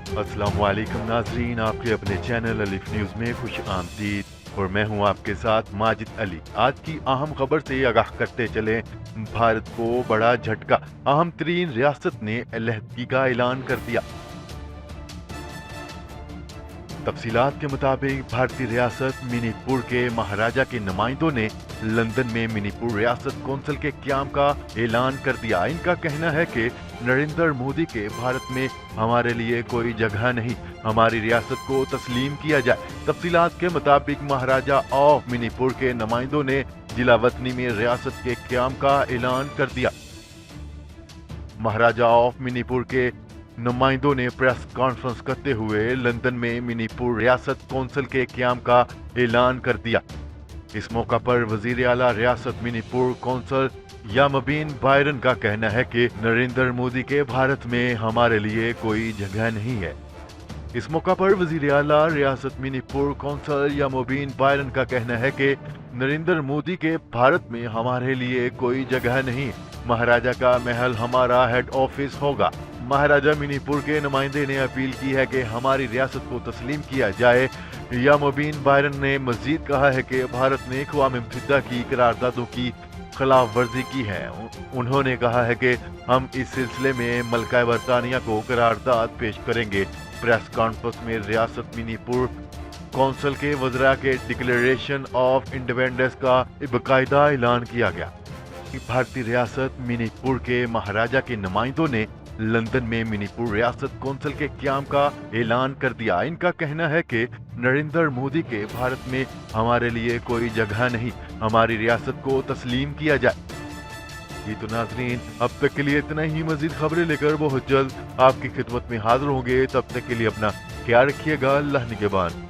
अस्सलाम वालेकुम नाजरीन, आपके अपने चैनल अलिफ न्यूज़ में खुश आमदीद और मैं हूं आपके साथ माजिद अली। आज की अहम खबर से आगाह करते चले। भारत को बड़ा झटका, अहम तरीन रियासत ने अलहदगी का ऐलान कर दिया। तफसीलात के मुताबिक भारतीय रियासत मणिपुर के महाराजा के नुमाइंदों ने लंदन में मणिपुर रियासत कौंसिल के क़याम का ऐलान कर दिया। इनका कहना है कि नरेंद्र मोदी के भारत में हमारे लिए कोई जगह नहीं, हमारी रियासत को तस्लीम किया जाए। तफसीलात के मुताबिक महाराजा ऑफ मणिपुर के नुमाइंदों ने जिला वतनी में रियासत के क़याम का ऐलान कर दिया। महाराजा ऑफ मणिपुर के नुमाइंदों ने प्रेस कॉन्फ्रेंस करते हुए लंदन में मणिपुर रियासत कौंसिल के क़याम का ऐलान कर दिया। इस मौका पर वजीर आला रियासत मणिपुर कौंसिल यामबीन बायरन का कहना है कि नरेंद्र मोदी के भारत में हमारे लिए कोई जगह नहीं है। इस मौका पर वजीर आला रियासत मणिपुर कौंसिल यामबीन बायरन का कहना है कि नरेंद्र मोदी के भारत में हमारे लिए कोई जगह नहीं, महाराजा का महल हमारा हेड ऑफिस होगा। महाराजा मणिपुर के नुमाइंदे ने अपील की है कि हमारी रियासत को तस्लीम किया जाए। यामबीन बायरन ने मजीद कहा है कि भारत ने अक़वाम मुत्तहिदा की करारदादों की खिलाफ वर्जी की है। उन्होंने कहा है कि हम इस सिलसिले में मलका बरतानिया को करारदाद पेश करेंगे। प्रेस कॉन्फ्रेंस में रियासत मणिपुर कौंसिल के वज़रा के डिक्लेरेशन ऑफ इंडिपेंडेंस का बाकायदा ऐलान किया गया। भारतीय रियासत मणिपुर के महाराजा के नुमाइंदों ने लंदन में मणिपुर रियासत कौंसिल के क़याम का ऐलान कर दिया। इनका कहना है कि नरेंद्र मोदी के भारत में हमारे लिए कोई जगह नहीं, हमारी रियासत को तस्लीम किया जाए। ये तो नाज़रीन अब तक के लिए इतना ही। मजीद खबरें लेकर बहुत जल्द आपकी खिदमत में हाजिर होंगे। तब तक के लिए अपना ख्याल रखिएगा। अल्लाह निगहबान।